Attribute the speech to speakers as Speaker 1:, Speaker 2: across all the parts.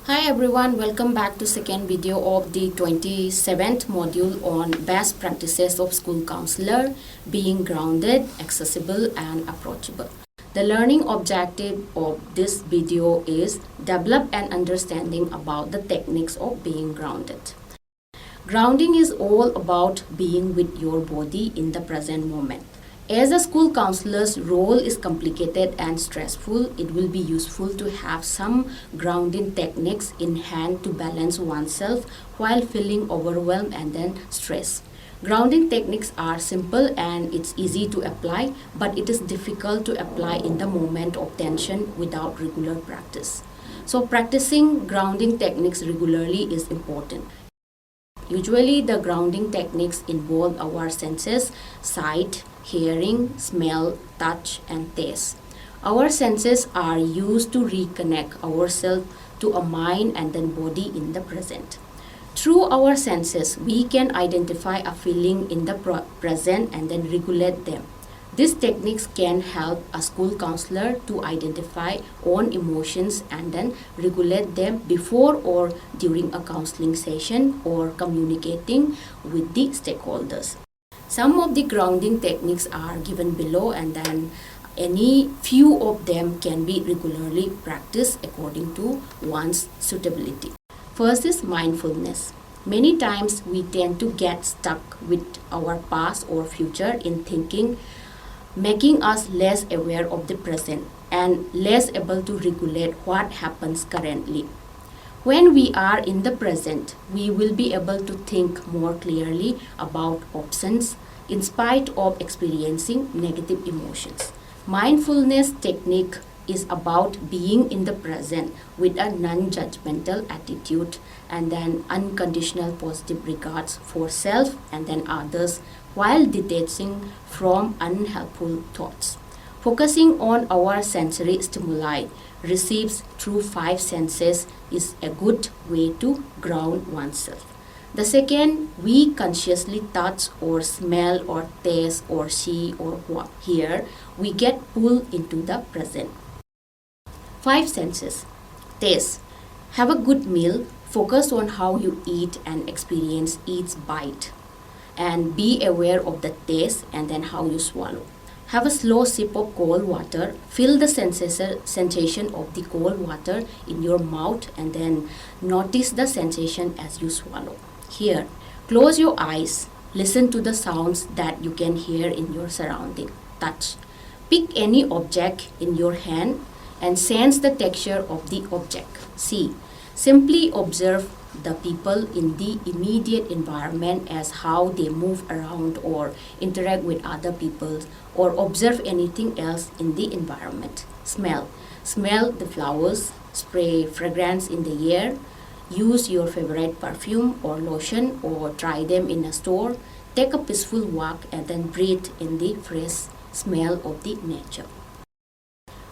Speaker 1: Hi everyone, welcome back to second video of the 27th module on best practices of school counselor, being grounded, accessible and approachable. The learning objective of this video is develop an understanding about the techniques of being grounded. Grounding is all about being with your body in the present moment. As a school counselor's role is complicated and stressful, it will be useful to have some grounding techniques in hand to balance oneself while feeling overwhelmed and then stressed. Grounding techniques are simple and it's easy to apply, but it is difficult to apply in the moment of tension without regular practice. So practicing grounding techniques regularly is important. Usually the grounding techniques involve our senses, sight, hearing, smell, touch and taste. Our senses are used to reconnect ourselves to a mind and then body in the present. Through our senses, we can identify a feeling in the present and then regulate them. These techniques can help a school counselor to identify own emotions and then regulate them before or during a counseling session or communicating with the stakeholders. Some of the grounding techniques are given below and then any few of them can be regularly practiced according to one's suitability. First is mindfulness. Many times we tend to get stuck with our past or future in thinking, making us less aware of the present and less able to regulate what happens currently. When we are in the present, we will be able to think more clearly about options in spite of experiencing negative emotions. Mindfulness technique is about being in the present with a non-judgmental attitude and then unconditional positive regards for self and then others while detaching from unhelpful thoughts. Focusing on our sensory stimuli received through five senses is a good way to ground oneself. The second, we consciously touch or smell or taste or see or hear, we get pulled into the present. Five senses. Taste. Have a good meal, focus on how you eat and experience each bite. And be aware of the taste and then how you swallow. Have a slow sip of cold water. Feel the sensation of the cold water in your mouth and then notice the sensation as you swallow. Here, close your eyes. Listen to the sounds that you can hear in your surrounding. Touch. Pick any object in your hand and sense the texture of the object. See. Simply observe the people in the immediate environment as how they move around or interact with other people or observe anything else in the environment. Smell. Smell the flowers, spray fragrance in the air, use your favorite perfume or lotion or try them in a store, take a peaceful walk and then breathe in the fresh smell of the nature.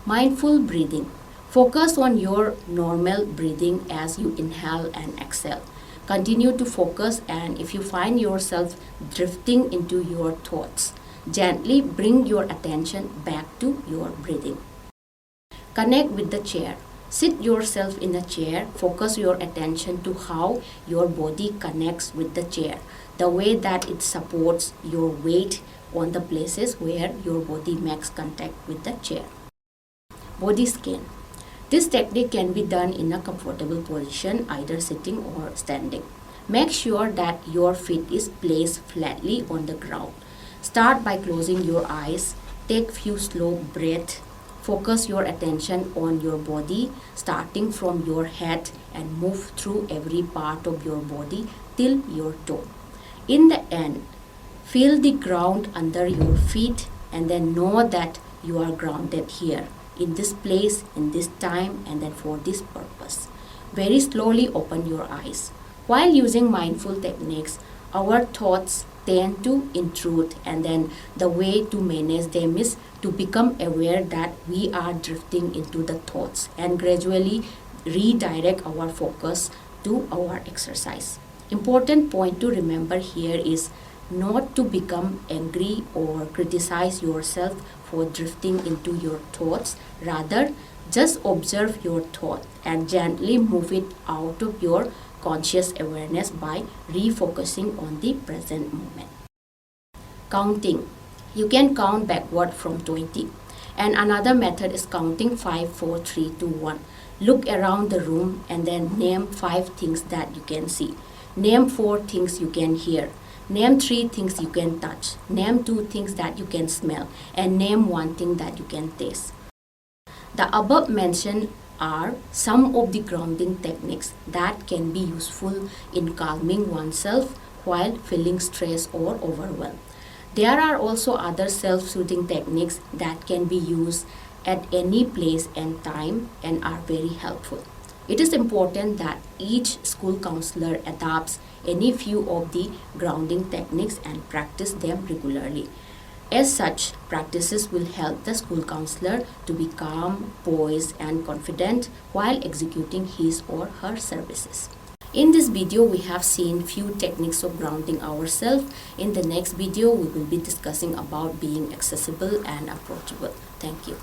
Speaker 1: Mindful breathing. Focus on your normal breathing as you inhale and exhale. Continue to focus and if you find yourself drifting into your thoughts, gently bring your attention back to your breathing. Connect with the chair. Sit yourself in a chair. Focus your attention to how your body connects with the chair, the way that it supports your weight on the places where your body makes contact with the chair. Body scan. This technique can be done in a comfortable position, either sitting or standing. Make sure that your feet is placed flatly on the ground. Start by closing your eyes. Take few slow breaths. Focus your attention on your body, starting from your head and move through every part of your body till your toe. In the end, feel the ground under your feet and then know that you are grounded here, in this place, in this time, and then for this purpose. Very slowly open your eyes. While using mindful techniques, our thoughts tend to intrude and then the way to manage them is to become aware that we are drifting into the thoughts and gradually redirect our focus to our exercise. Important point to remember here is not to become angry or criticize yourself for drifting into your thoughts. Rather, Just observe your thought and gently move it out of your conscious awareness by refocusing on the present moment. Counting. You can count backward from 20. And another method is counting 5, 4, 3, 2, 1. Look around the room and then name 5 things that you can see. Name 4 things you can hear. Name 3 things you can touch. Name 2 things that you can smell. And name 1 thing that you can taste. The above mentioned are some of the grounding techniques that can be useful in calming oneself while feeling stress or overwhelmed. There are also other self-soothing techniques that can be used at any place and time and are very helpful. It is important that each school counselor adopts any few of the grounding techniques and practice them regularly. As such, practices will help the school counselor to be calm, poised, and confident while executing his or her services. In this video, we have seen few techniques of grounding ourselves. In the next video, we will be discussing about being accessible and approachable. Thank you.